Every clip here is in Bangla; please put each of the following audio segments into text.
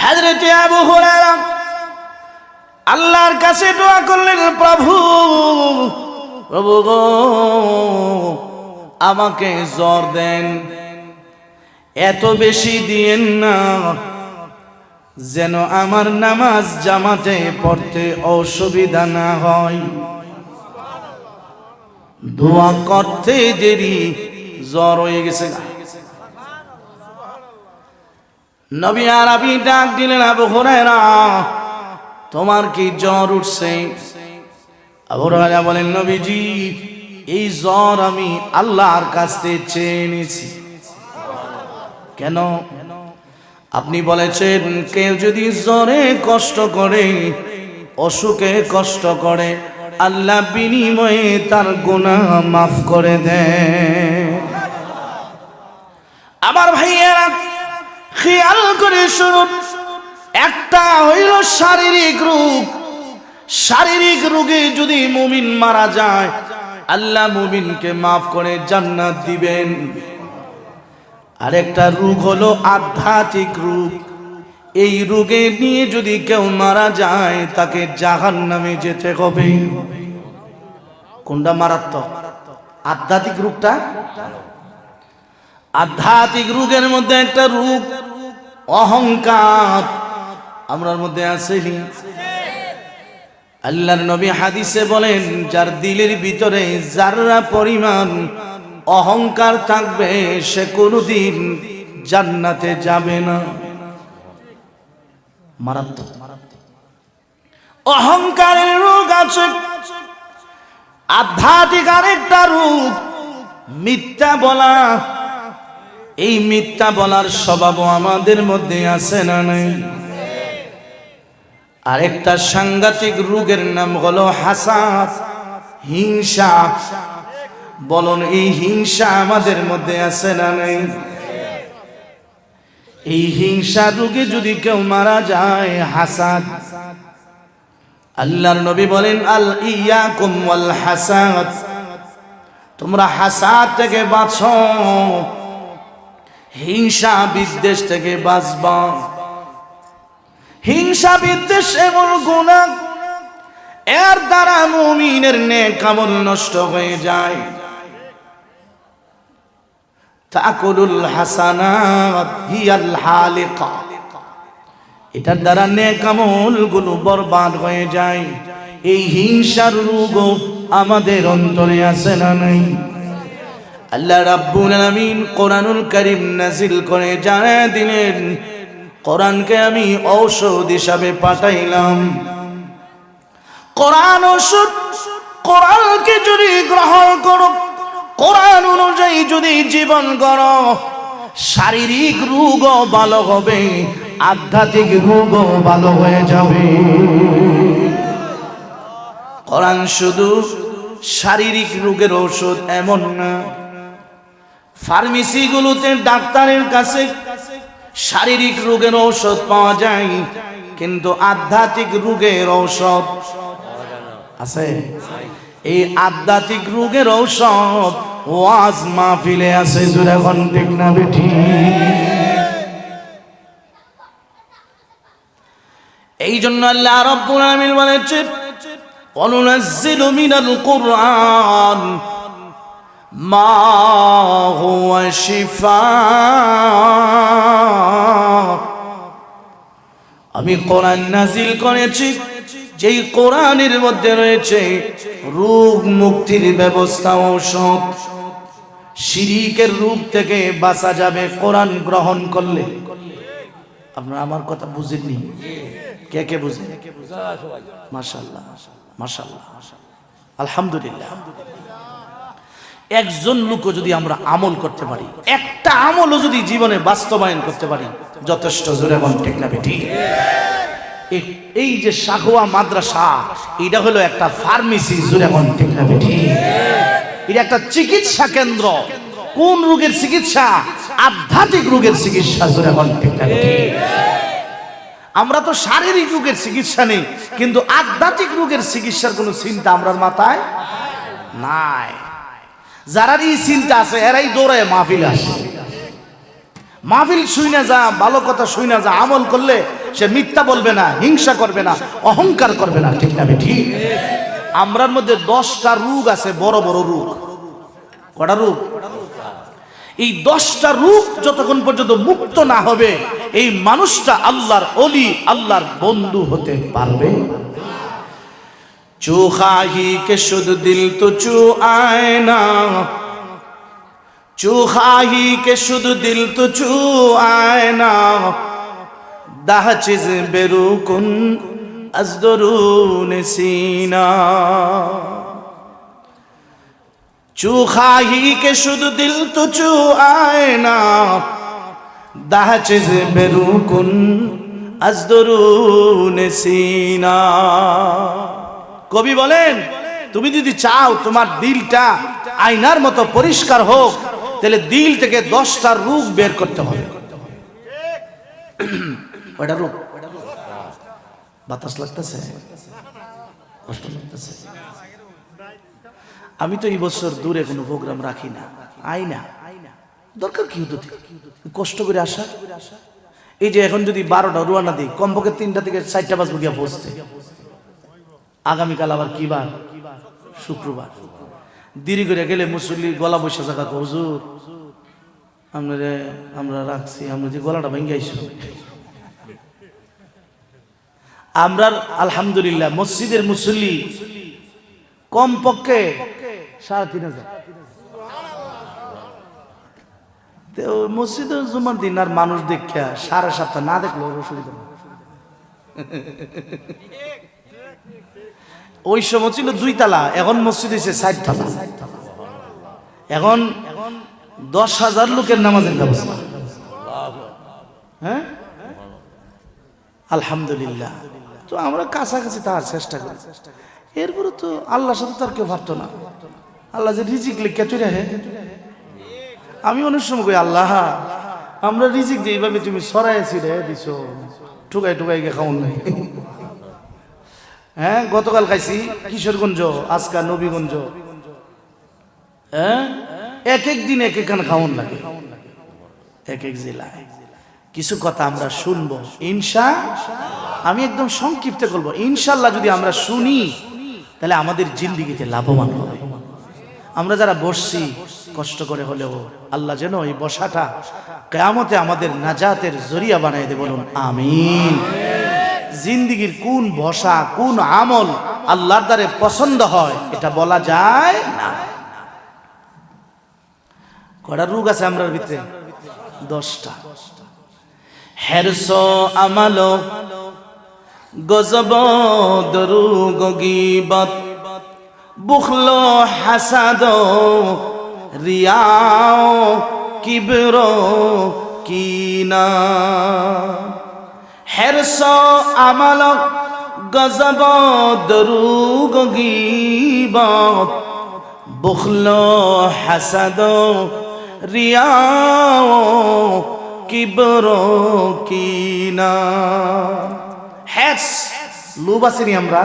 হযরত আবু হুরায়রা আল্লাহর কাছে দোয়া করলেন, প্রভু প্রভু গো, আমাকে জ্বর দেন, এত বেশি দিয়েন না যেন আমার নামাজ জামাতে পড়তে অসুবিধা না হয়। দোয়া করতে দেরি, জ্বর হয়ে গেছে। নবী আরবি ডাক দিলেন, আবু হুরায়রা তোমার কি জ্বর উঠছে? আবু হুরায়রা বলেন, নবীজি এই জ্বর আমি আল্লাহর কাছ থেকে চেয়ে নিয়েছি। কেন? আপনি বলেছেন কেউ যদি জ্বরে কষ্ট করে, অসুখে কষ্ট করে, আল্লাহ বিনিময়ে তার গুনাহ মাফ করে দেয়। আমার ভাইয়েরা খেয়াল করে শুনুন, একটা হইল শারীরিক রোগ। শারীরিক রোগে যদি মুমিন মারা যায়, আল্লাহ মুমিনকে মাফ করে জান্নাত দিবেন। আরেকটা রোগ হলো আধ্যাত্মিক রোগ। এই রোগে নিয়ে যদি কেউ মারা যায়, তাকে জাহান্নামে যেতে হবে। কোনটা মারাত্মক? আধ্যাত্মিক রোগটা। আধ্যাত্মিক রোগের মধ্যে একটা রোগ অহংকার আমরার মধ্যে আছে। আল্লাহর নবী হাদিসে বলেন, যার দিলের ভিতরে যারা পরিমাণ অহংকার থাকবে, সে কোনদিন জান্নাতে যাবে না। মারাত্মক অহংকারের রোগ আছে। আধ্যাত্মিক আরেকটা রোগ মিথ্যা বলা। এই মিথ্যা বলার স্বভাবও আমাদের মধ্যে আছে না নাই? আরেকটা সাংঘাতিক রোগের নাম হলো হাসাদ, হিংসা। বলুন, এই হিংসা আমাদের মধ্যে আছে না নাই? এই হিংসা রোগে যদি কেউ মারা যায়, হাসাদ, আল্লাহর নবী বলেন, আল ইয়াকুম ওয়াল হাসাদ, তোমরা হাসাদ থেকে বাঁচো, হিংসা বিদ্বেষ থেকে বাঁচবা। হিংসা বিদ্বেষ এমন গুনাহ, এর দ্বারা মুমিনের নেক আমল নষ্ট হয়ে যায়। তাকুলুল হাসানাত হিয়াল হালিকা, এটার দ্বারা নেক আমল গুলো বরবাদ হয়ে যায়। এই হিংসার রোগও আমাদের অন্তরে আছে না নাই? আল্লাহ রাব্বুল আলামিন কোরআনুল কারীম নাযিল করে জানায় দিলেন, কোরআনকে আমি ঔষধ হিসাবে পাঠাইলাম। কোরআন ওষুধ। কোরআনকে যদি গ্রহণ করো, কোরআন অনুযায়ী যদি জীবন করো, শারীরিক রোগও ভালো হবে, আধ্যাত্মিক রোগও ভালো হয়ে যাবে। কোরআন শুধু শারীরিক রোগের ঔষধ এমন না। ফার্মেসিগুলোতে ডাক্তারের কাছে শারীরিক রোগের ঔষধ পাওয়া যায়, কিন্তু আধ্যাত্মিক রোগের ঔষধ আছে? এই আধ্যাত্মিক রোগের ঔষধ ওয়াজ মাহফিলে আছে। জোরে কোন ঠিক না বেঠি? এই জন্য আল্লাহ রাব্বুল আলামিন বলেছেন, ওয়ানুনাজ্জিলু মিনাল কুরআন মা হুয়া শিফা। আমি কোরআন নাজিল করেছি, যেই কোরআনের মধ্যে রয়েছে রোগ মুক্তির ব্যবস্থা, ঔষধ। শিরকের রোগ থেকে বাঁচা যাবে কোরআন গ্রহণ করলে। আপনারা আমার কথা বুঝেননি? কে কে বুঝেন? মাশাআল্লাহ, মাশাআল্লাহ, আলহামদুলিল্লাহ। একজন লোকও যদি আমরা আমল করতে পারি, একটা আমলও যদি জীবনে বাস্তবায়ন করতে পারি, যথেষ্ট। জোরে বলেন ঠিক না বেঠি? এই যে সাখোয়া মাদ্রাসা, এটা হলো একটা ফার্মেসি। জোরে বলেন ঠিক না বেঠি? এটা একটা চিকিৎসা কেন্দ্র। কোন রোগের চিকিৎসা? আধ্যাত্মিক রোগের চিকিৎসা। জোরে বলেন ঠিক না বেঠি? আমরা তো শারীরিক রোগের চিকিৎসা নেই, কিন্তু আধ্যাত্মিক রোগের চিকিৎসার কোনো চিন্তা আমরার মাথায় নাই। যারা এই চিন্তা আছে, এরাই দৌড়ায় মাহফিল আসে। মাহফিল শুই না যা, ভালো কথা শুই না যা, আমল করলে সে মিথ্যা বলবে না, হিংসা করবে না, অহংকার করবে না। ঠিক না ঠিক? আমরার মধ্যে 10টা রোগ আছে, বড় বড় রোগ। কটা রোগ? এই 10টা রোগ যতক্ষণ পর্যন্ত মুক্ত না হবে এই মানুষটা আল্লাহর ওলি, আল্লাহর বন্ধু হতে পারবে। চু খাহি কে শুধু দিল তো চু আয়না, চু খাহি কে শুধু দিল তো চু আয়না, দাহ চিজ বেরুকুন আজ দরুন সিনা। চু খাহি কে শুধু দিল তো চু আয়না, দাহ চিজ বেরুকুন আজ দরুন সিনা। কবি বলেন, তুমি যদি চাও তোমার দিলটা আয়নার মতো পরিষ্কার হোক, তাহলে দিল থেকে 10টা রোগ বের করতে হবে। কয়টা রোগ? বাতাস লাগতেছে, কষ্ট লাগতেছে। আমি তো এই বছর দূরে কোনো প্রোগ্রাম রাখি না, আইনা দরকার কি হতো, কষ্ট করে আসা। এই যে এখন যদি 12টা রুয়ানা দিই, কমপক্ষে 3টা থেকে 4টা বাজবো গিয়া পৌঁছতে। আগামীকাল আবার কি বার? শুক্রবার। দেরি করে গেলে মুসল্লি গলা বসে থাকা, হুজুর আমরা রাখছি, আমরা যে গলাটা ভেঙে আইসো। আমরা আলহামদুলিল্লাহ মসজিদের মুসল্লি কমপক্ষে 3,500। মসজিদের জুমার দিন আর মানুষ দেখা 7.5 না দেখলো অসুবিধা। ওই সময় ছিল 2 তালা, এখন মসজিদ হয়েছে 4 তালা। এখন 10,000 লোকের নামাজের ব্যবস্থা। হ্যাঁ আলহামদুলিল্লাহ। তো আমরা কাছাকাছি তার চেষ্টা করি। এরপরে তো আল্লাহর সাথে তার কেউ পারতো না। আল্লাহ যে রিজিক লিখে চলে হে, আমি অনেক সময় কই আল্লাহ আমরা রিজিক দিই এইভাবে তুমি সরাইছি রে দিছো, ঠুকাই ঠুকাই গে খাওন নাই। হ্যাঁ গতকাল খাইছি কিশোরগঞ্জ, আজকা নবীগঞ্জ। হ্যাঁ এক এক দিন এক একখান খাওন লাগে, এক এক জেলায়। কিছু কথা আমরা শুনবো আমি একদম সংক্ষিপ্ত করবো। ইনশাল্লাহ যদি আমরা শুনি তাহলে আমাদের জিন্দেগিতে লাভবান হবে। আমরা যারা বসছি কষ্ট করে হলেও আল্লাহ যেন এই বসাটা কিয়ামতে আমাদের নাজাতের জরিয়া বানাই দে, বলুন আমিন। জিন্দেগির কোন বসা, কোন আমল আল্লাহর দ্বারে পছন্দ হয় এটা বলা যায় না। কয়টা রোগ আছে আমরার ভিতরে? 10টা। হেরস আমালো গজব দরুগ গীবত বুখল হাসাদ রিয়াও কিবর কিনা। হেরস আমালো গজব দরুগ গীবত বুখল হাসাদ রিয়াও কিবর কিনা। হ্যাস লোভ আসেনি আমরা?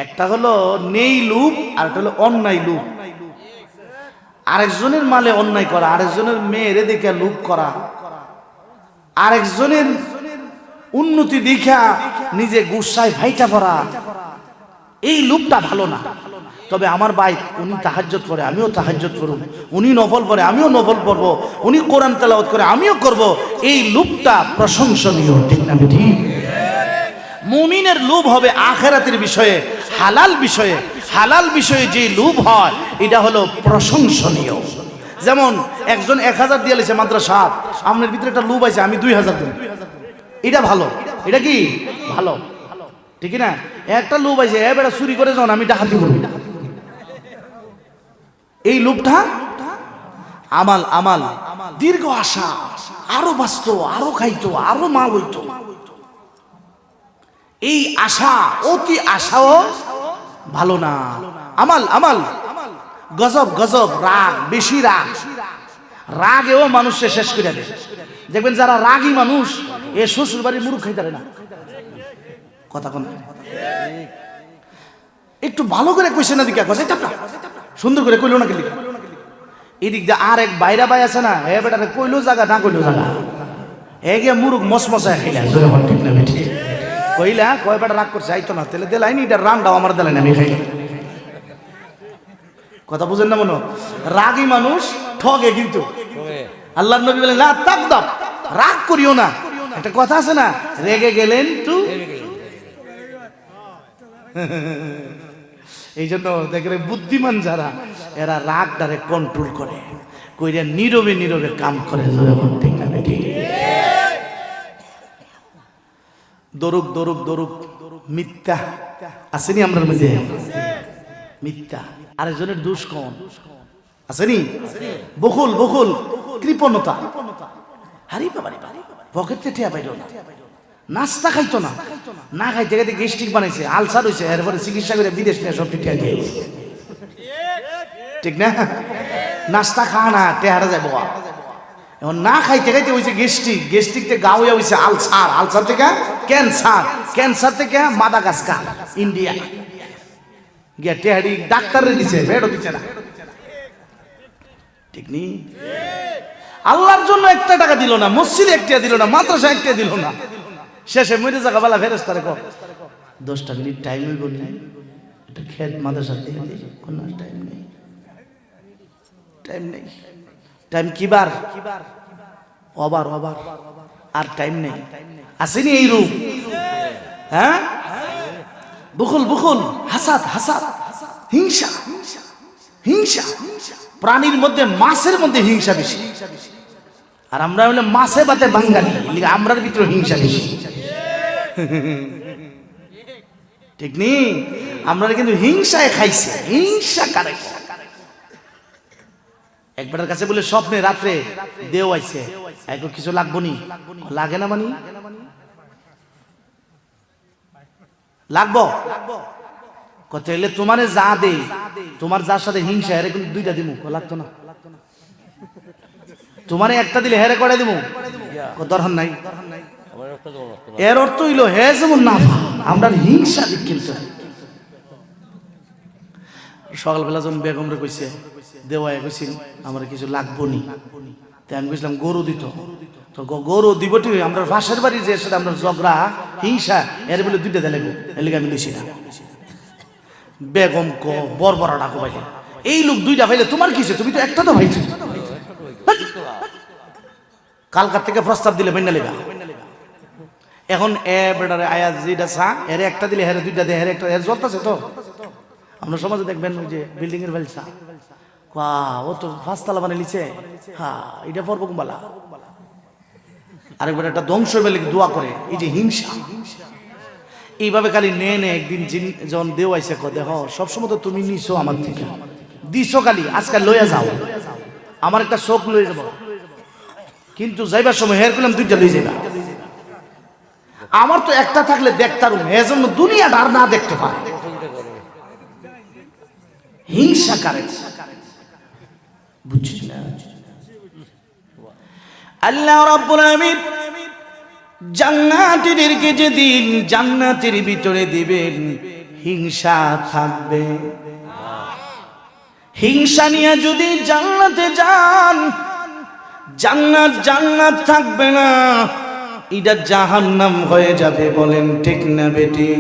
একটা হলো নেই লোভ, আর একটা হলো অন্যায় লোভ। আরেকজনের মালে অন্যায় করা, আরেকজনের মেয়েরে দেখে লোভ করা, আরেকজনের উন্নতি দেখা নিজে গুসায় ভাইটা পড়া, এই লোভটা ভালো না। তবে আমার ভাই উনি তাহাজ্জুদ পড়ে আমিও তাহাজ্জুদ পড়ব, উনি নফল পড়ে আমিও নফল পড়ব, উনি কোরআন তেলাওয়াত করে আমিও করব, এই লোভটা প্রশংসনীয়। ঠিক না ঠিক? মুমিনের লোভ হবে আখিরাতের বিষয়ে, হালাল বিষয়ে। হালাল বিষয়ে যে লোভ হয় এটা হলো প্রশংসনীয়। যেমন একজন 1000 দিয়ে লেছে মাদ্রাসা, আপনার ভিতরে একটা লোভ আছে আমি 2000 দিই, এটা ভালো। এটা কি ভালো? ঠিক না? একটা লোভ আছে এ বেটা চুরি করে যাও আমি ডাকাতি করব, এই লোভটা আমাল। আমাল দীর্ঘ আশা, আরো বাঁচত, আরো খাইতো, আরো মা হইতো, এই আশা, অতি আশাও ভালো না। আমাল আমাল গজব গজব, রাগ, বেশি রাগ, রাগেও মানুষকে শেষ করে দেয়। দেখবেন যারা রাগী মানুষ এ শ্বশুর বাড়ির মুরুখ খাইতে পারে না। কথা কোন একটু ভালো করে কইছে না দিকে কথা না, সুন্দর করে কইলো না কি এদিক দিয়ে আর এক বাইরা ভাই আছে না, হে বেটা কইলো জায়গা না কইলো জায়গা, এ গিয়ে মুরুখ মসমসায় খাইলা জোরে বল ঠিক না বেটি কইলা কয় বেটা রাগ করছে আইতো না তেলে দেলাইনি এটা রান্নাও আমার দেলাই না আমি খাই কথা বুঝেন না মনে রাগী মানুষ ঠগে কিন্তু আল্লাহর নবী বলেন লা তাকদাব রাগ করিও না একটা কথা আছে না রেগে গেলেন তু এই জন্য দেখলে বুদ্ধিমান যারা এরা রাগটারে কন্ট্রোল করে কইরা নীরবে নীরবে কাম করে ঠিক না বেটি দরুক দরুক দরুক মিথ্যা আসেনি আমরা মধ্যে মিথ্যা আরেকজনের দোষ কম আসেনি বকুল বকুল কৃপণতা হারি বাবারি পকেটে ঠেয়া পাইল না নাস্তা খাইতো না না খাইতে খাইতে গ্যাস্ট্রিক বানাইছে আলসার হয়েছে এরপরে চিকিৎসা করে বিদেশ নিয়ে সব ঠেয়া গিয়েছে ঠিক না নাস্তা খা না টেহারা যাবো এখন না খাইতে খাইতে হয়েছে গ্যাস্ট্রিক গ্যাস্ট্রিক থেকে গাও হয়েছে আলসার আলসার থেকে ক্যান্সার ক্যান্সার থেকে মাদাগাস্কার ইন্ডিয়া গিয়া টেহারি ডাক্তারে দিছে বেডও দিছে না ঠিক নি আল্লাহর জন্য একটা টাকা দিল না মসজিদে একটা দিল না মাদ্রাসা একটা দিল না শেষে মরে জায়গা বেলা ফেরেস্তারে কর 10 মিনিট টাইম হইব না এটা খেত মাদ্রাসা দিয়ে কোন টাইম নেই টাইম নেই টাইম কিবার ওভার ওভার আর টাইম নেই আসেনি এই রূপ হ্যাঁ বুকুল বুকুল হাসাদ হাসাদ হিংসা হিংসা প্রাণীর মধ্যে মাছের মধ্যে হিংসা বেশি আর আমরা হলে মাছে বাতে বাঙালি আমরার ভিতরে হিংসা বেশি ঠিক নি আমরা কিন্তু হিংসায় খাইছে হিংসা কারে একবারের কাছে বলে স্বপ্নে রাত্রে দেও আইছে এখন কিছু লাগবো নি লাগে না মানি লাগবো কত হইলে তোমারে যা দে তোমার যার সাথে হিংসা হেরে কিন্তু 2টা দিমু লাগতো না তোমারে একটা দিলে হেরে করে দিমু দরকার নাই এর অর্থ হইলো হে যেমন না আমরা হিংসা দিক কিন্তু সকালবেলা যখন বেগমরে কইছে দেওয়ায় কইছিল আমার কিছু লাগবো নি তাই আমি কইছিলাম গরু দিত তো গরু দিবটি আমরা পাশের বাড়ি যে সাথে আমরা ঝগড়া হিংসা এর বলে 2টা দিলাম এর লিগে আমি লইছি না বেগম কো বড় ডাকো ভাইলে এই লোক 2টা ভাইলে তোমার কিছে তুমি তো একটা তো ভাইছো কালকার থেকে প্রস্তাব দিলে মেনে লেগা এখন এ বেটারে আয়াত যেটা সা এর একটা দিলে হেরে 2টা দে হেরে একটা এর জ্বলতাছে তো আমরা সমাজে দেখবেন ওই যে বিল্ডিং এর বেলসা কোয়া ও তো 5 তলা বানাই লিছে হ্যাঁ এটা পড়ব কুম্বালা আরেকবার একটা ধ্বংস বেলে দোয়া করে এই যে হিংসা এইভাবে খালি নে একদিন যখন দেও আইছে কো দেখো সবসময় তো তুমি নিছো আমার থেকে দিছো খালি আজকে লইয়া যাও আমার একটা শোক লইয়া যাব কিন্তু যাইবার সময় হের করলাম 2টা লই যাইবা আমার তো একটা থাকলে দেখতারুম এজন্য দুনিয়া আর না দেখতে পারে হিংসা করে বুঝছিস না আল্লাহ রাব্বুল আলামিন জান্নাতীদেরকে যেদিন জান্নাতের ভিতরে দিবেন হিংসা থাকবে হিংসা নিয়ে যদি জান্নাতে যান জান্নাত থাকবে না এটা জাহান্নাম হয়ে যাবে বলেন ঠিক না বেটি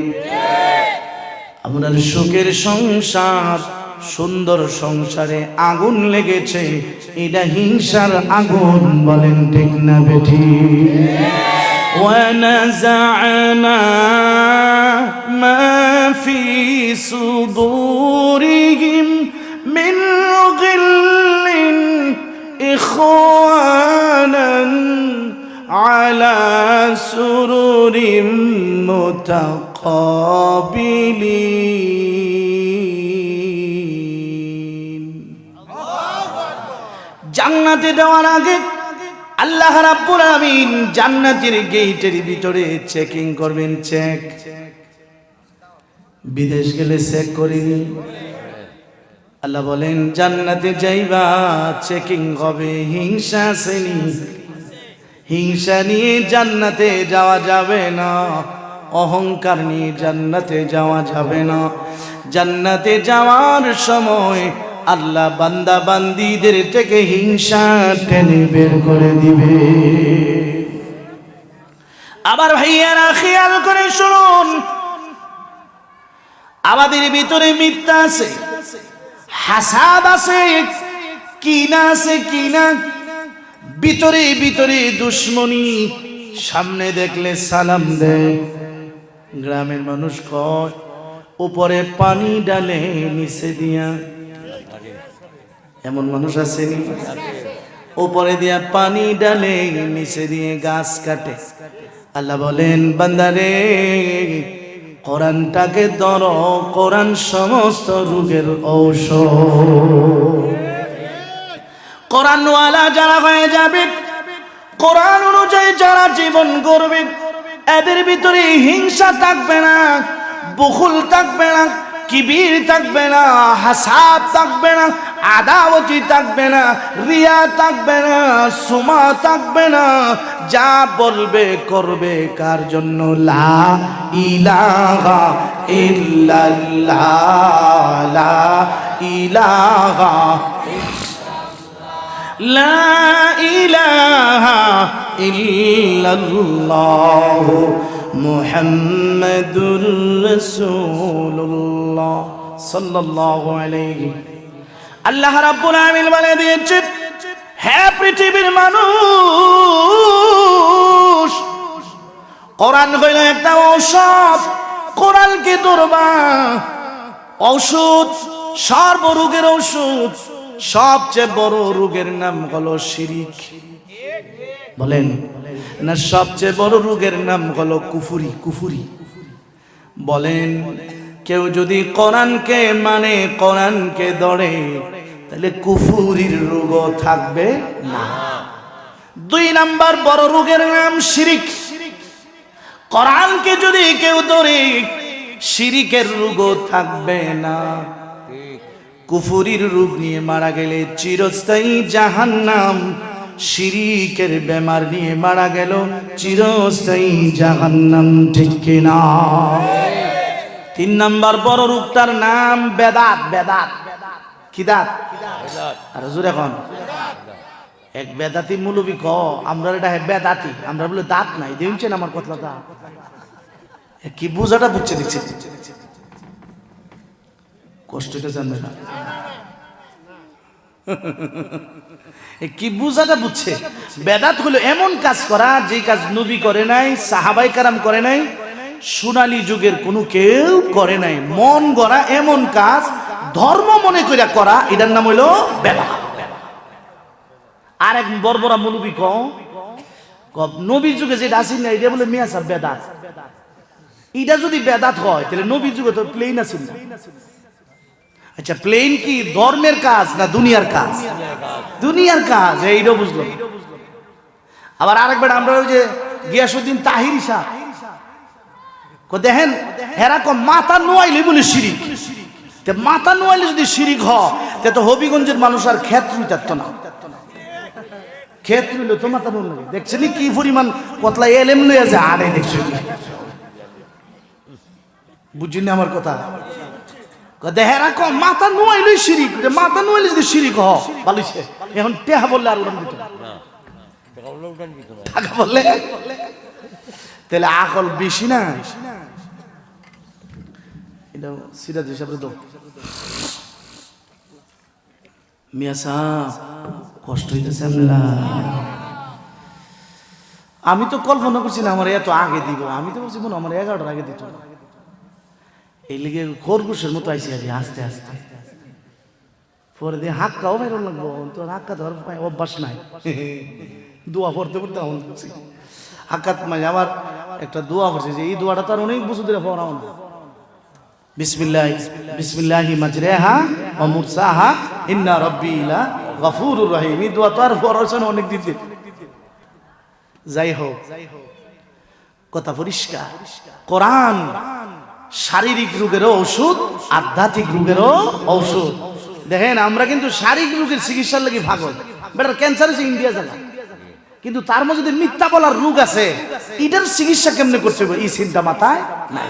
আপনার সুখের সংসার সুন্দর সংসারে আগুন লেগেছে এটা হিংসার আগুন বলেন ঠিক না বেটি ওয়ানাযা'না মা ফি সুদুরিহিম মিন গিল্লিন ইখওয়ানান আলা সুরুরিম মুতাকাবিলিন জান্নাতে যাওয়ার আগে আল্লাহ রাব্বুল আলামিন জান্নাতের গেটের ভিতরে চেকিং করবেন চেক বিদেশ গেলে চেক করিনি আল্লাহ বলেন জান্নাতে যাইবা চেকিং হবে হিংসা শ্রেণী হিংসা নিয়ে জান্নাতে যাওয়া যাবে না অহংকার নিয়ে জান্নাতে যাওয়া যাবে না জান্নাতে যাওয়ার সময় আল্লাহ বান্দা বান্দীদের থেকে হিংসা টেনে বের করে দিবে আবার ভাইয়ারা খেয়াল করে শুনুন, আমাদের ভিতরে মিথ্যা আছে, হাসাদ আছে, কিনা আছে, কিনা ভিতরে ভিতরে দুশ্মনী, সামনে দেখলে সালাম দেয়। গ্রামের মানুষ কয় উপরে পানি ডালে নিচে দিয়া, এমন মানুষ আছে নি? উপরে দিয়া পানি ডালে নিচে দিয়ে গাছ কাটে। আল্লাহ বলেন বান্দারে কোরআনটাকে ধরো, কোরআন সমস্ত রোগের ঔষধ। কোরআনওয়ালা যারা হয়ে যাবে, কোরআন অনুযায়ী যারা জীবন করবে, এদের ভিতরে হিংসা থাকবে না, বখুল থাকবে না, কিবির থাকবে না, হাসাদ থাকবে না, আদাওয়াতি থাকবে না, রিয়া থাকবে না, সুমা থাকবে না। যা বলবে করবে কার জন্য? লা ইলাহা ইল্লাল্লাহ, লা ইলাহা, লা ইলাহা ইল্লাল্লাহ মুহাম্মাদুর রাসূলুল্লাহ সাল্লাল্লাহু আলাইহি। আল্লাহ রাব্বুল আলামিন বলে দিয়েছেন, হে পৃথিবীর মানুষ, কোরআন হইল একটা ঔষধ, কোরআনকে ধরবা। ঔষধ, সর্বরোগের ঔষধ। সবচেয়ে বড় রোগের নাম হলো শিরিক। বলেন না, সবচেয়ে বড় রোগের নাম হলো কুফরি। কুফরি বলেন, কেউ যদি কোরআনকে মানে, কোরআনকে ধরে, তাহলে কুফরির রোগ থাকবে না। 2 নাম্বার বড় রোগের নাম শিরিক। কোরআনকে যদি কেউ ধরে, শিরিকের রোগ থাকবে না। কুফরির রোগ নিয়ে মারা গেলে চিরস্থায়ী জাহান্নাম, শিরিকের বেমার নিয়ে মারা গেল চিরস্থায়ী জাহান্নাম। ঠিক কিনা? 3 নাম্বার বড় রোগটার নাম বেদাত। বেদাত কি দাঁত? আর হুজুর এখন এক বেদাতি মৌলবী ক আমরা এটা বেদাতি, আমরা বলে দাঁত নাই। দেখছেন আমার কথাটা কি বুঝাটা বুঝছে দিচ্ছে, কষ্টটা জানবে না কি বুঝাটা বুঝছে। বেদাত হলো এমন কাজ করা যে কাজ নবী করে নাই, সাহাবাই কারাম করে নাই, সোনালী যুগের কোনো কেউ করে নাই। মন গড়া এমন কাজ ধর্ম মনে করে করা, এটার নাম হইল বেদাত। আর এক বর্বরা মৌলবী ক নবীর যুগে যেটা আসেন না, এটা বলে মিয়া সাহেব বেদাত। এটা যদি বেদাত হয় তাহলে নবীর যুগে তো প্লেন আসেন না। আচ্ছা, প্লেন কি ধর্মের কাজ না দুনিয়ার কাজ? দুনিয়ার কাজ, এইটাও বুঝলো। আবার আরেকবার আমরা ওই যে গিয়াসউদ্দিন তাহিরি সাহেব দেখেন, হেরা কম মাথা নোয়াইলে বলে শিরিক। মাথা নোয়াইলে যদি শিরিক হয়, তো হবিগঞ্জের মানুষ আর ক্ষেত রুইতে না। ক্ষেত রইল তো মাথা নোয়াল লাগে। দেখছেন কি পরিমাণ কতলা এলেম লইয়া যায়। আরে দেখছেন, বুঝছেন আমার কথা? দেহেরা কম মাথা নোয়াইলেই শিরিক। মাথা নোয়াইলে যদি শিরিক হ ভালোছে। এখন টেহা বললে আর উড়ান দিত, টাকা বললে তাহলে আকল বেশি না। এটা সিরাজ হিসাবে তো মিয়া সাহেব কষ্ট হইতেছে আপনারা। আমি তো কল্পনা করছি না আমার এত আগে দিব। আমি তো বলছি মনে আমার 11টার আগে দিত। এই লিগে খরগোশের মতো আইসি আর আস্তে আস্তে। পরে দিয়ে হাক্কাও বেরো লাগবো, তোর হাক্কা ধর অভ্যাস নাই। দোয়া পড়তে পড়তে এমন করছি হাক্কাত মাঝে আবার একটা দোয়া পড়ছে, যে এই দোয়াটা তো আর অনেক বছর ধরে পড়াও না। বিসমিল্লাহ বিসমিল্লাহি মাজরাহা ওয়া মুরসাহা ইন্না রাব্বি লা গফুরুর রহিম। এই দোয়া তো আর পড়াছে না অনেক দিন। যাই হোক, কথা পরিষ্কার। কোরআন শারীরিক রোগেরও ঔষধ, আধ্যাত্মিক রোগেরও ঔষধ। দেখেন, আমরা কিন্তু শারীরিক রোগের চিকিৎসার লাগি ভাগল। বেটার ক্যান্সার হচ্ছে ইন্ডিয়া জায়গা, কিন্তু তার মধ্যে যদি মিথ্যা বলার রোগ আছে, এটার চিকিৎসা কেমনে করতে হবে এই চিন্তা মাথায় নাই।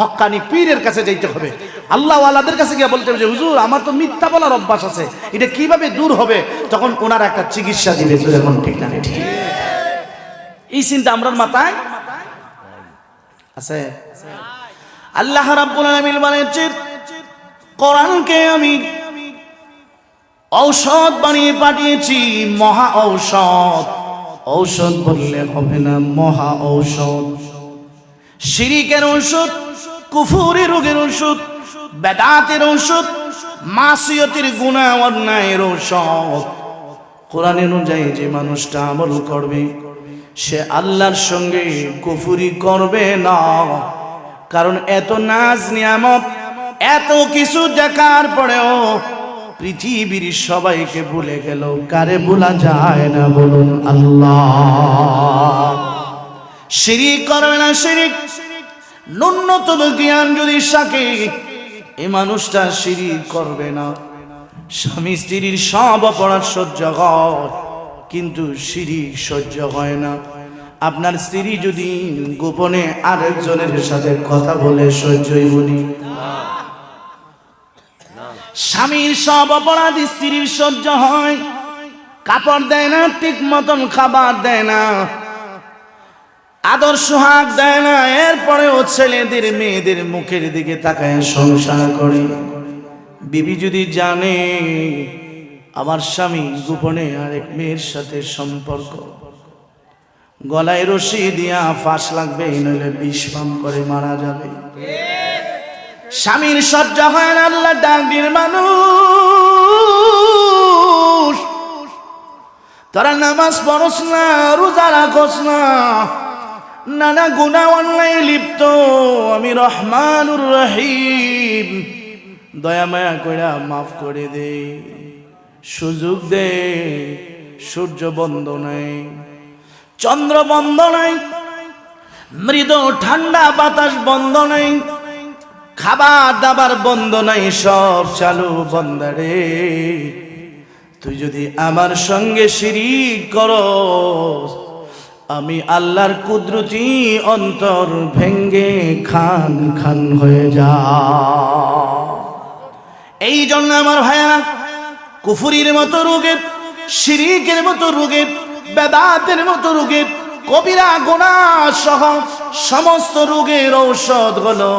হক্কানি পীরের কাছে যাইতে হবে, আল্লাহ ওয়ালাদের কাছে গিয়ে বলতে হবে যে হুজুর আমার তো মিথ্যা বলার অভ্যাস আছে, এটা কিভাবে দূর হবে? তখন ওনারা একটা চিকিৎসা দিবে। এখন ঠিক না? ঠিক, এই চিন্তা আমরা মাথায় আছে? আল্লাহ রাব্বুল আলামিন বলেছেন কোরআনকে আমি ঔষধ বানিয়ে পাঠিয়েছি, মহা ঔষধ। ঔষধ বললে হবে না, মহা ঔষধ। শিরিকের ঔষধ, কুফুরি রোগের ঔষধ, বেদাতের ঔষধ, মাসিয়তের গুনাহ অন্যায়ের ঔষধ। কোরআন অনুযায়ী যে মানুষটা আমল করবে সে আল্লাহর সঙ্গে কুফুরি করবে না। কারণ এত নাজ নিয়ামত, এত কিছু দেখার পরেও পৃথিবীর সবাইকে ভুলে গেল। কারে ভোলা যায় না বলুন? আল্লাহ। শিরিক করবে না, শিরিক ন্যূনতম জ্ঞান যদি থাকে এই মানুষটা শিরিক করবে না। স্বামী স্ত্রীর সব অপরাধ সহ্য হয়, কিন্তু শিরিক সহ্য হয় না। আপনার স্ত্রী যদি গোপনে আরেকজনের সাথে কথা বলে সহ্যই বলি, স্বামীর সব অপরাধ স্ত্রীর সহ্য হয়। কাপড় দেয় না, ঠিক মতন খাবার দেয় না, আদর সোহাগ দেয় না, এরপরেও ছেলেদের মেয়েদের মুখের দিকে তাকায় সংসার করে। বিবি যদি জানে আমার স্বামী গোপনে আরেক মেয়ের সাথে সম্পর্ক, গলায় রশি দিয়া ফাঁস লাগবে, নইলে বিষ পান করে মারা যাবে। স্বামীর সহ্য হয় না। আল্লাহ ডাক দিন, মানুষ তোরা নামাজ পড়স না, রোজা রাখস না, নানা গুনাহ অন্যায় লিপ্ত, আমি রহমানুর রহিম, দয়া মায়া কইরা মাফ করে দে, সুযোগ দে। সূর্য বন্ধ নাই, চন্দ্র বন্ধ নাই, মৃদু ঠান্ডা বাতাস বন্ধ নাই, খাবার দাবার বন্ধ নাই, সব চালু বন্ধরে। তুই যদি আমার সঙ্গে শিরিক করস, আমি আল্লাহর কুদরতি অন্তর ভেঙ্গে খান খান হয়ে যা। এই জন্য আমার ভাইয়া, কুফুরির মতো রোগের, শিরিকের মতো রোগের, বেদাতের মতো রোগের, কবিরা গুনাহ সহ সমস্ত রোগের ঔষধ হলো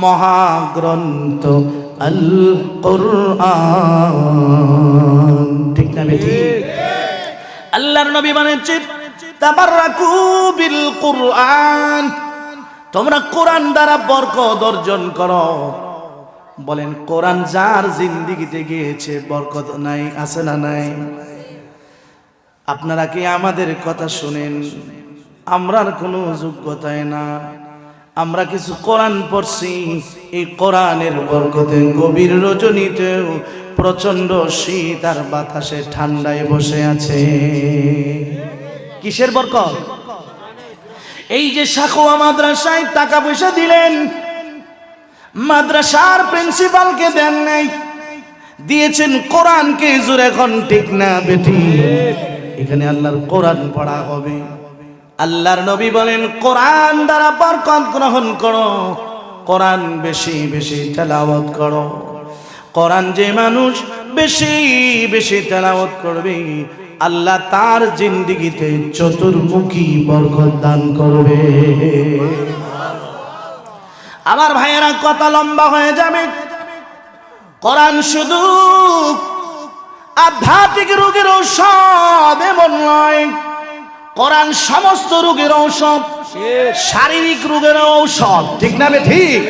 মহাগ্রন্থ আল কোরআন। ঠিক না বেটি? আল্লাহর নবী বলেছেন তাবাররাকু বিল কোরআন, তোমরা কোরআন দ্বারা বরকত অর্জন করো। বলেন কোরআন যার জিন্দেগিতে গিয়েছে বরকত নাই, আছে না নাই? আপনারা কি আমাদের কথা শুনেন? আমরার কোনো যোগ্যতায় না, আমরা কিছু কোরআন পড়ছি, এই কোরআনের বরকতে গভীর রজনীতেও প্রচন্ড শীত আর বাতাসে ঠান্ডায় বসে আছে। কিসের বরকত? এই যে সাখোয়া মাদ্রাসায় টাকা পয়সা দিলেন, মাদ্রাসার প্রিন্সিপালকে দেন নাই, দিয়েছেন কোরআনকে। জোরে এখন ঠিক না বেটি? এখানে আল্লাহর কোরআন পড়া হবে। আল্লাহর নবী বলেন কোরআন দ্বারা বরকত গ্রহণ করো, কোরআন বেশি বেশি তেলাওয়াত করো। কোরআন যে মানুষ বেশি বেশি তেলাওয়াত করবে, আল্লাহ তার জিন্দেগিতে চতুর্মুখী বরকত দান করবে। আমার ভাইয়েরা, কথা লম্বা হয়ে যাবে। কোরআন শুধু আধ্যাত্মিক রোগের ঔষধ এমন নয়, কোরআন সমস্ত রোগের ঔষধ, শারীরিক রোগের ঔষধ। ঠিক না ঠিক?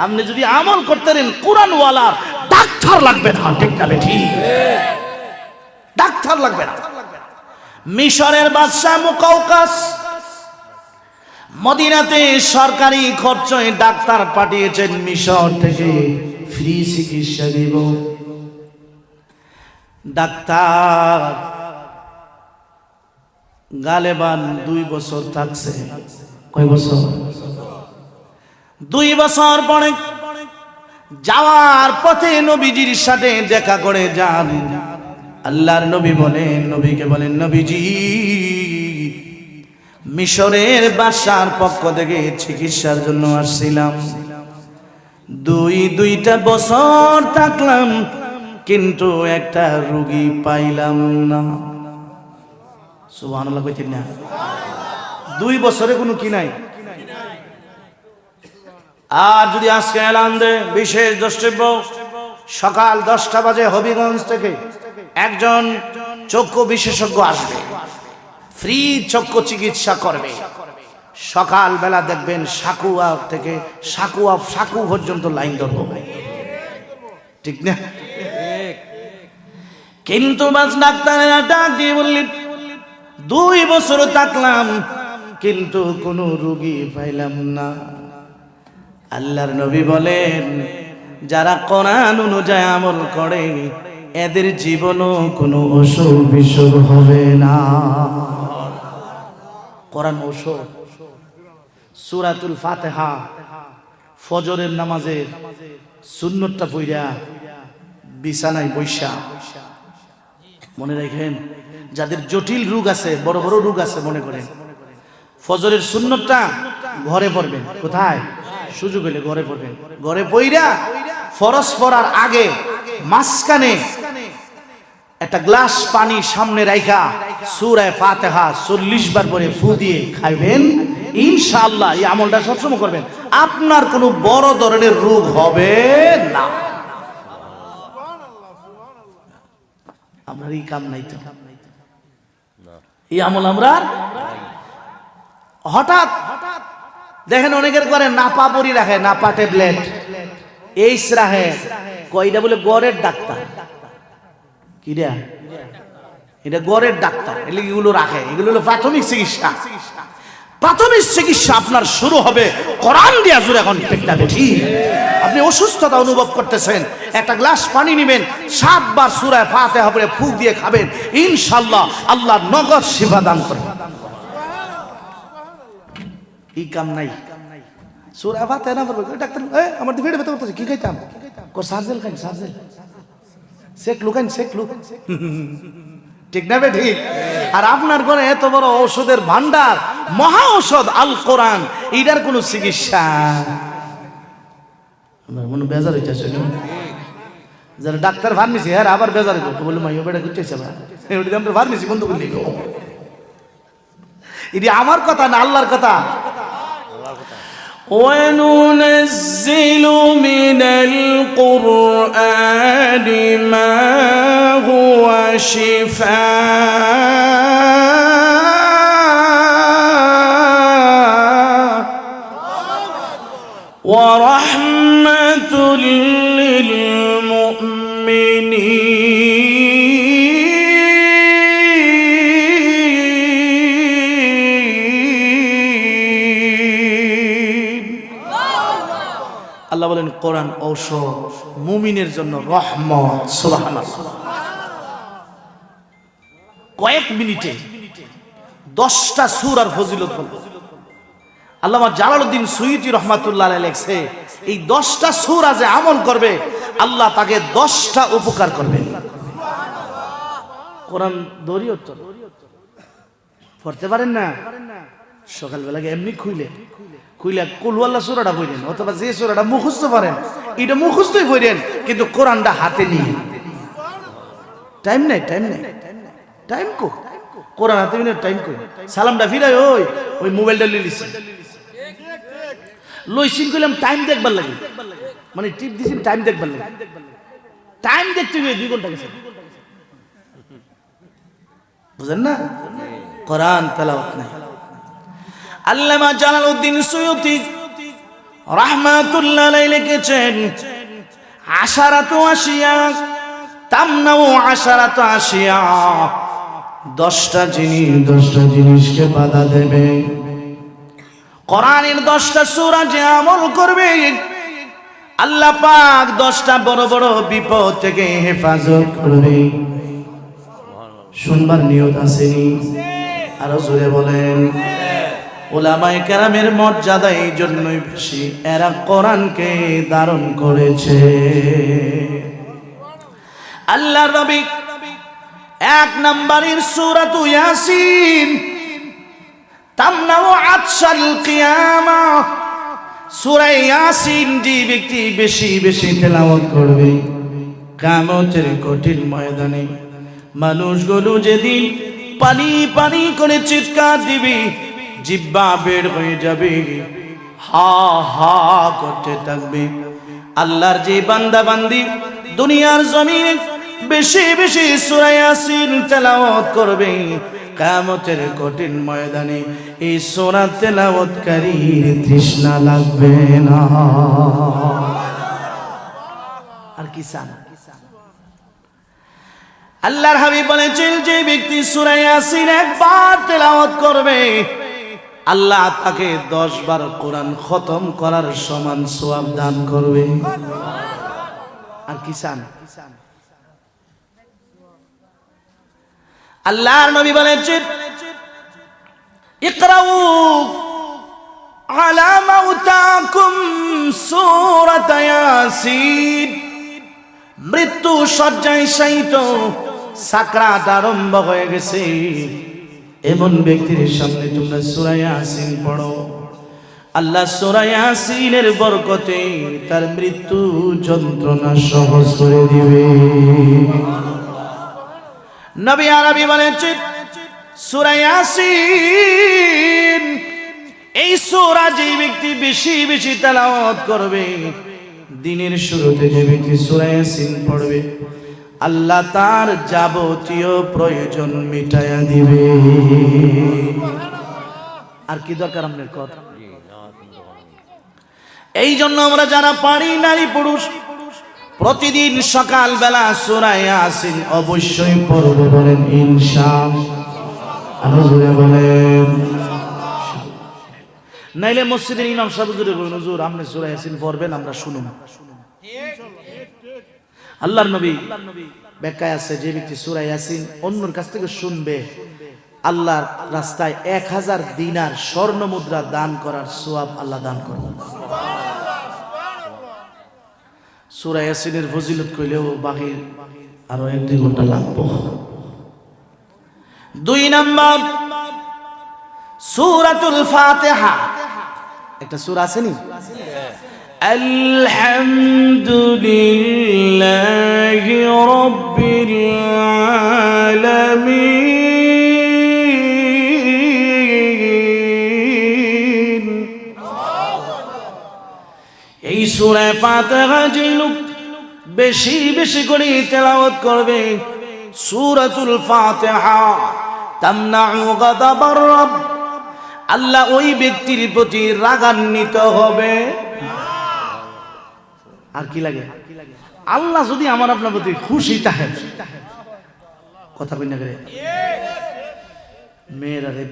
আপনি যদি আমল করতেন কোরআনওয়ালা ডাক্তার লাগবে না। ঠিক না ঠিক? ডাক্তার লাগবে না। মিশরের বাদশা মুকাউকাস মদিনাতে সরকারি খরচে ডাক্তার পাঠিয়েছেন মিশর থেকে, ফ্রি চিকিৎসা দিব। ডাক্তার গালেবান 2 বছর থাকছে। কয় বছর? 2 বছর পরে যাওয়ার পথে নবীজির সাথে দেখা করে যান। আল্লাহর নবী বলেন, নবীকে বলেন, নবীজি মিশরের বাদশার পক্ষ থেকে চিকিৎসার জন্য আসছিলাম। 2টা বছর থাকলাম, কিন্তু একটা রোগী পাইলাম না। সুবহানাল্লাহ কইতেন না? 2 বছরে কোনো কি নাই? আর যদি আজকে এলান দে বিশেষ দ্রষ্টব্য, সকাল 10টা বাজে হবিগঞ্জ থেকে একজন চক্ষু বিশেষজ্ঞ আসবে, ফ্রি চক্ষু চিকিৎসা করবে। সকাল বেলা দেখবেন সাকুয়া থেকে সাকু পর্যন্ত লাইন ধরবো, ঠিক না? কিন্তু বাস ডাক্তারেরা ডাক দিয়ে বললেন 2 বছর থাকলাম কিন্তু কোনো রোগী পাইলাম না। আল্লাহর নবী বলেন যারা কোরআন অনুযায়ী আমল করে এদের জীবনও কোনো অসুখ বিসুখ হবে না। কোরআন ঔষধ। সূরাতুল ফাতিহা ফজরের নামাজের সুন্নতটা পড়া বিছানায় বৈশা মনে রাখেন, যাদের জটিল রোগ আছে, বড় বড় রোগ আছে, মনে করেন ফজরের সুন্নতটা ঘরে পড়বেন। কোথায়? সুযোগ হলে ঘরে পড়বেন। ঘরে পড়া ফরজ পড়ার আগে মাঝখানে একটা গ্লাস পানি সামনে রাখা সূরা ফাতিহা 40 বার পরে ফু দিয়ে খাইবেন। ইনশাআল্লাহ এই আমলটা সবসময় করবেন, আপনার কোনো বড় ধরনের রোগ হবে না। আপনার এই কাম নাই তো, এই আমল আমরা হঠাৎ দেখেন অনেকের করে নাপা পরি রাখে, নাপা ট্যাবলেট এইস রাখে, কয়টা বলে গড়ের ডাক্তার। কিরা? এটা গড়ের ডাক্তার, এগুলো রাখে। এগুলো হলো প্রাথমিক চিকিৎসা। প্রাথমিক চিকিৎসা আপনার শুরু হবে কোরআন দিয়ে। জোরে এখন ঠিক না ঠিক? আপনি অসুস্থতা অনুভব করতেছেন, একটা গ্লাস পানি নেবেন, 7 বার সূরা ফাতিহা পড়ে ফুঁক দিয়ে খাবেন, ইনশাআল্লাহ আল্লাহ নগদ শিফা দান করবেন। এই কাম নাই। সূরা ফাতিহা না পড়বে ডাক্তার, আমার তো পেটে ব্যথা করতেছে, কি খাইতাম? কো সার্জেল খাই, সার্জেল সেক লুকান, সেক লুক, ঠিক না বে ঠিক? আর আপনার ঘরে এত বড় ঔষধের ভান্ডার, মহা ঔষধ আল কোরআন, এটার কোনো চিকিৎসা? আমার মনে বেজার হইতেছে, যারা ডাক্তার ফার্মেসি হ্যাঁ আবার বেজার হইতো, বলে মাইও বেটা করতেছে ভাই, ওটা আমরা ফার্মেসি বন্ধ করে দিল। এটি আমার কথা না, আল্লাহর কথা। وَنُنَزِّلُ مِنَ الْقُرْآنِ مَا هُوَ شِفَاءٌ وَرَحْمَةٌ لِلْمُؤْمِنِينَ আল্লাহ বলেন কোরআন ঔষধ, মুমিনের জন্য রহমত। সুবহানাল্লাহ। কয়েক মিনিটে 10টা সূরার ফজিলত বলবো। আল্লামা জালালউদ্দিন সুয়ুতী রাহমাতুল্লাহ আলাইহি লেখছে, এই 10টা সূরা যে আমল করবে আল্লাহ তাকে 10টা উপকার করবে। কোরআন দরিয়ত পড়তে পারেন না? সকালবেলা এমনি খুইলে কুল আল্লাহ সূরাটা পড়েন, অথবা যে সূরাটা মুখস্থ পারেন এটা মুখস্থই পড়েন, কিন্তু কোরআনটা হাতে নিয়ে। টাইম নাই, টাইম নাই, টাইম কো কোরআন হাতে নিয়ে টাইম কই। সালামটা ফিরাই ওই মোবাইলটা লিলিছি লইছিন কইলাম টাইম দেখবার লাগে, মানে টিপ দিছেন টাইম দেখবার লাগে। টাইম দেখতে গিয়ে 2 ঘন্টা গেছে, বুঝেন না? কোরআন তেলাওয়াত নাই। আল্লামা জালালউদ্দিন সুয়ুতী রাহমাতুল্লাহ আলাইহি লিখেছেন, আশারাতু আশিয়া তামনাউ আশারাতু আশিয়া, 10টা জিনিসকে বাধা দেবে। কোরআনের 10টা সূরা যে আমল করবে আল্লাহ পাক 10টা বড় বড় বিপদ থেকে হেফাজত করবে। শুনবার নিয়ত আসেনি? আরো জোরে বলেন। উলামায়ে কেরামের মর্যাদা এই জন্যই বেশি, এরা কোরআনকে ধারণ করেছে। আল্লাহর নবী 1 নম্বরের সূরাতু ইয়াসিন, তামনাউ আতশাল কিয়ামা, সূরা ইয়াসিন যে ব্যক্তি বেশি বেশি তেলাওয়াত করবে কিয়ামতের কঠিন ময়দানে মানুষগুলো যেদিন পানি পানি করে চিৎকার দিবে, জিহ্বা বের হয়ে যাবে, হা হা করতে থাকবে। আল্লাহর যে বান্দা বান্দি দুনিয়ার জমিনে বেশি বেশি সূরা ইয়াসিন তেলাওয়াত করবে, কিয়ামতের কঠিন ময়দানে এই সূরা তেলাওয়াতকারীর তৃষ্ণা লাগবে না। আর কি চান? আল্লাহর হাবিব বলেছেন, যে ব্যক্তি সূরা ইয়াসিন একবার তেলাওয়াত করবে, আল্লাহ তাকে 10 বার কোরআন খতম করার সমান সওয়াব দান করবে। আর কি চান? আল্লাহর নবী বলেছেন, ইকরাউ আলা মাউতাকুম সূরাত ইয়াসিন। মৃত্যু শয্যায় শায়িত, সাকরাত আরম্ভ হয়ে গেছে, এমন ব্যক্তির সামনে তোমরা সূরা ইয়াসিন পড়ো। আল্লাহ সূরা ইয়াসিনের বরকতে তার মৃত্যু যন্ত্রণা সহজ করে দিবে। নবী আরবি বলেছেন, সূরা ইয়াসিন এই সূরা যে ব্যক্তি বেশি বেশি তেলাওয়াত করবে, দিনের শুরুতে যে ব্যক্তি সূরা ইয়াসিন পড়বে, আল্লাহ তার যাবতীয় প্রয়োজন মিটায়া দিবে। আর কি দরকার আপনার কথা? এই জন্য আমরা যারা পারি, নারী পুরুষ, প্রতিদিন সকাল বেলা সূরা ইয়াসিন অবশ্যই পড়ব। বলেন ইনশাআল্লাহ। বলেন নাইলে মসজিদের ইমাম সাহেব হুজুর আপনি সূরা ইয়াসিন পড়বেন, আমরা শুনুন। আল্লাহর নবী ব্যাখ্যায় আছে, যে ব্যক্তি সূরা ইয়াসিন অন্যর কাছ থেকে শুনবে, আল্লাহর রাস্তায় 1000 দিনার স্বর্ণ মুদ্রা দান করার সওয়াব আল্লাহ দান করবেন। সূরা ইয়াসিনের ফজিলত কইলেও বাকি আরো 1-2 ঘন্টা লাগবে। 2 নাম্বার সূরাতুল ফাতিহা। একটা সূরা আছে নি, আলহামদুলিল্লাহি রাব্বিল আলামিন। এই সূরা ফাতিহা যে লোক বেশি বেশি করে তেলাওয়াত করবে, সূরাতুল ফাতিহা তামনাউ গাদাবার রব, আল্লাহ ওই ব্যক্তির প্রতি রাগান্বিত হবে। আর কি লাগে? আল্লাহ যদি আমার আপনার প্রতি খুশি থাকে, কথা কই না করে, মেয়েরারে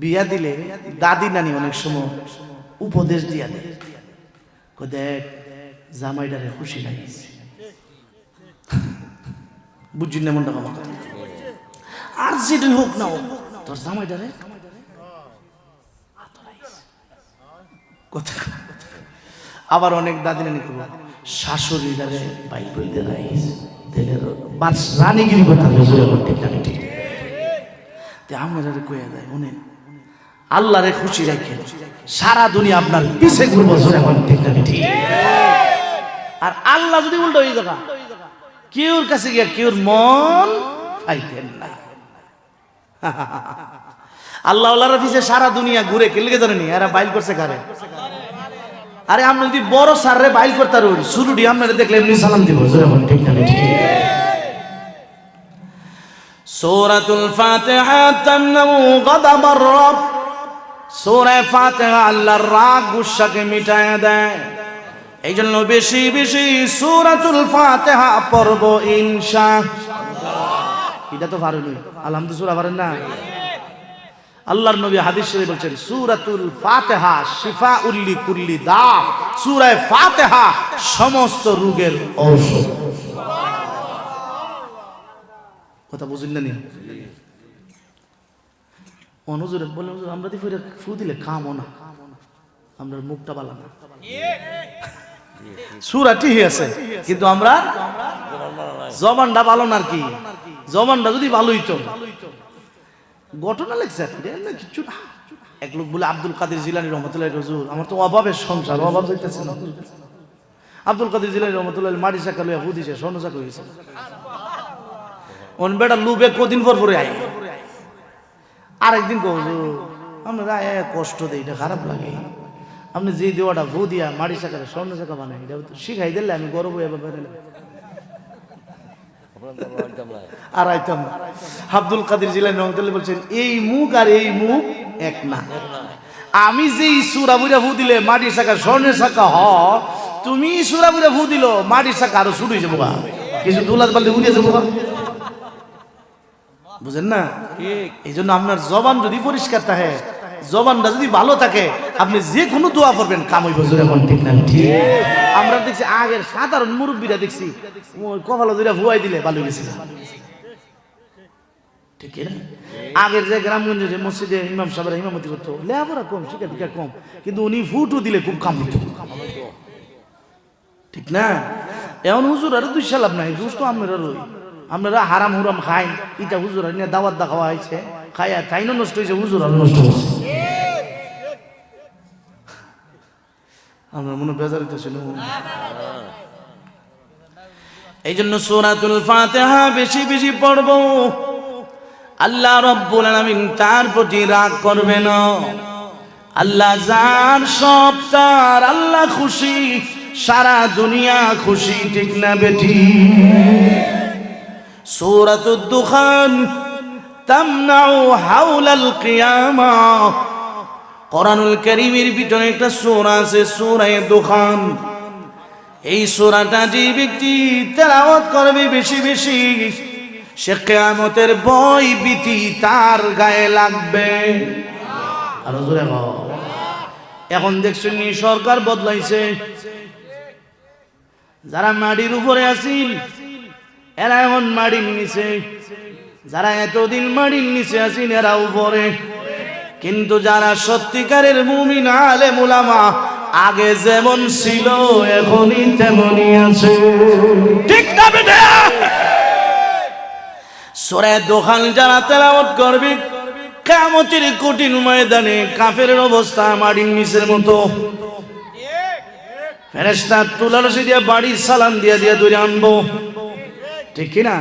বিয়া দিলে দাদি নানি অনেক সময় উপদেশ দিয়া দেয়, দেখ জামাইটারে খুশি লাগিয়েছে, বুঝছি না মনটা আমার কথা। আর যেটা হোক না হোক, তোর জামাইটারে কথা। আবার অনেক দাদি নানি করবো শাশুড়িটারে বাইক করে দিয়ে রানীগিরি কথা ঠিক না ঠিক। আমরা কয়ে দেয় উনি আল্লাহরে খুশি রাখেন, সারা দুনিয়া আপনার পিছে ঘুরবো ঠিক না ঠিক। আর আল্লাহ যদি উল্টো হয়ে যাবা, কেউর কাছে গিয়া কেউর মন পাইতেন না। আল্লাহ আল্লাহর পিছে সারা দুনিয়া ঘুরে কে লেগে জানেনি, এরা বাইল করছে কারে? আরে আপনি যদি বড় সাররে বাইল করতে আর শুরুটি আপনারা দেখলে এমনি সালাম দিব ঠিক না ঠিক। সূরাতুল ফাতিহা তামনাউ গাদাবার রব। সূরা ফাতিহা আল্লাহর রাগ গুসাকে মিটায় দেয়। এই জন্য বেশি বেশি সূরাতুল ফাতিহা পড়ব ইনশাআল্লাহ। এটা তো পারেনি, আলহামদুলিল্লাহ পারেন না। আল্লাহর নবী হাদিস শরীফে বলেন, সূরাতুল ফাতিহা শিফাউল লিকুল্লি দা। সূরা ফাতিহা সমস্ত রোগের ঔষধ। কথা বুঝলেন না? অনুজুরে বলে আমরা দি ফিরে ফু দিলে কামও না, আমরা মুখটা বালা না। সূরা ঠিক আছে, কিন্তু আমরা জবানটা ভালো না। আর কি জবানটা যদি ভালো হইতো, ঘটনা লেখছে কিছু না। এক লোক বলে আব্দুল কাদের জিলানী রহমতুল্লাহ, হুজুর আমার তো অভাবের সংসার, অভাব যাইতেছে না। আব্দুল কাদের জিলানী রহমতুল্লাহ মাটি চাকা লইয়া বুঝিছে, স্বর্ণ চাকা হয়েছে। অন বেটা লুবে কদিন পর পরে আই, আরেকদিন কো হুজুর আমরা কষ্ট দেয়, এটা খারাপ লাগে। আপনি যে দেওয়াটা ভু দিয়া মাটি চাকারে স্বর্ণ চাকা বানাই, এটা শিখাই দিলে আমি গর্ব এবার আর আইতাম না। আব্দুল কাদের জিলানী রহমাতুল্লাহ বলছেন এই মুখ আর এই মুখ এক না। আমি যে সুরা বুড়া ভু দিলে মাটির চাকা স্বর্ণের চাকা হ, তুমি সুরা বুড়া ভু দিল মাটির চাকা আরো শুরু হয়ে যাবো, কিছু দুলাত বালতি উড়িয়ে যাবো, বুঝেন না? এই জন্য আপনার জবান যদি পরিষ্কার থাকে, জবানটা যদি ভালো থাকে, আপনি যে কোনো দোয়া করবেন কাম হইব। এখন ঠিক না? ঠিক। আমরা দেখছি আগের সাধারণ মুরব্বীরা দেখছি কপালে দুইটা ভুয়াই দিলে ভালো গেছিল, ঠিক না? আগের যে গ্রামগঞ্জে যে মসজিদে ইমাম সাহেবরা ইমামতি করতো, লেখাপড়া কম, শিক্ষা দীক্ষা কম, কিন্তু উনি ফুটও দিলে খুব কাম হইতো, ঠিক না? এমন হুজুর আর 2 সাল নাই, দুষ্ট আপনারা হারাম হুরাম খাই, ইটা হুজুর নিয়ে দাওয়াত দা খাওয়া হয়েছে, খাইয়া তাইনও নষ্ট হয়েছে, হুজুর আর নষ্ট হয়েছে। আমরা মনে বেজার হইতেছিল। এই জন্য সূরাতুল ফাতিহা বেশি বেশি পড়ব। আল্লাহ রাব্বুল আলামিন তার প্রতি রাগ করবে না। আল্লাহ যার সব তার, আল্লাহ খুশি, সারা দুনিয়া খুশি, ঠিক না বেটি? সূরাতুদ দুখান তামনাউ হাওলাল কিয়ামা, কোরআনুল কারীমের ভিতরে একটা সূরা আছে সূরা দুখান। এই সূরাটা যে ব্যক্তি তেলাওয়াত করবে বেশি বেশি, সে কিয়ামতের ভয় ভীতি তার গায়ে লাগবে। আর জোরে বল। এখন দেখছেন নি সরকার বদলাইছে, যারা মাটির উপরে আছেন এরা এখন মাটির নিচে, যারা এতদিন মাটির নিচে আছেন এরা উপরে। কিন্তু যারা সত্যিকারের মুমিন আলেম উলামা, আগে যেমন ছিল এখনই তেমনই আছে, ঠিক না বেটা? সূরা দুখান যারা তেলাওয়াত করবে, কিয়ামতের কঠিন ময়দানে কাফেরের অবস্থা মাটির নিচের মতো। ফেরেশতা তুলারশি দিয়ে বাড়ির সালাম দিয়া দিয়া দূরে আনবো, ঠিক কিনা?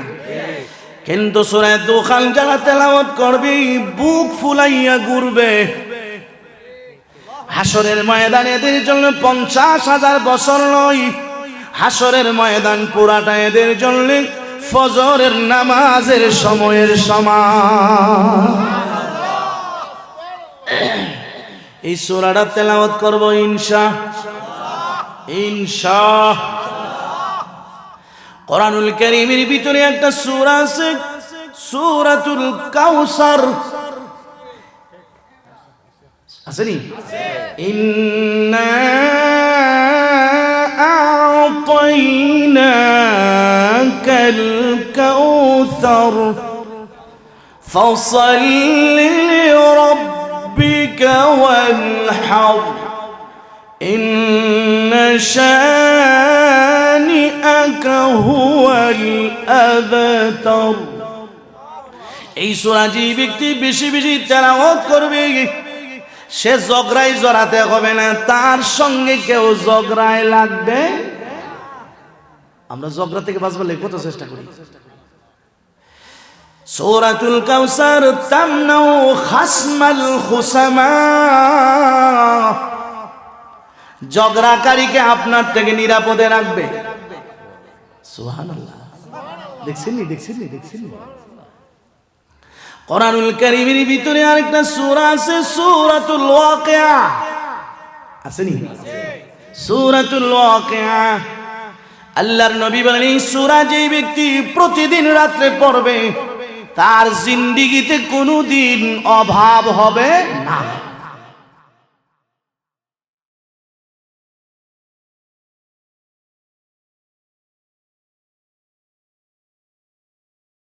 কিন্তু সূরা দুখান যারা তেলাওয়াত করবে বুক ফুলাইয়া ঘুরবে। হাসরের ময়দানে এদের জন্য 50,000 বছর নয়, হাসরের ময়দান পুরাটা এদের জন্য ফজরের নামাজের সময়ের সমান। এই সূরাটা তেলাওয়াত করব ইনশাআল্লাহ। কোরআনুল কারীমের ভিতরে একটা সূরা আছে সূরাতুল কাউসার, আছে নি? ইন্না আ'তাইনাকাল কাউসার ফাসাল্লি লিরাব্বিকা ওয়ানহার ইন্না শানিআকা হুয়াল আবতার। এই সূরা যে ব্যক্তি বেশি বেশি তেলাওয়াত করবে, সে ঝগড়ায় জড়াতে হবে না, তার সঙ্গে কেউ ঝগড়ায় লাগবে। আমরা ঝগড়া থেকে বাঁচবার লাগে কত চেষ্টা করি। সূরাতুল কাউসার তামনাউ খাসমাল খুসামা, ঝগড়াকারীকে আপনার থেকে নিরাপদে রাখবে। সুবহানাল্লাহ। দেখছেন নি? কোরআনুল কারীমের ভিতরে আরেকটা সূরা আছে সূরাতুল ওয়াকিয়া, আছে নি? সূরাতুল ওয়াকিয়া। আল্লাহর নবী বলেন এই সূরা যে ব্যক্তি প্রতিদিন রাতে পড়বে, তার জিন্দেগিতে কোনোদিন অভাব হবে না।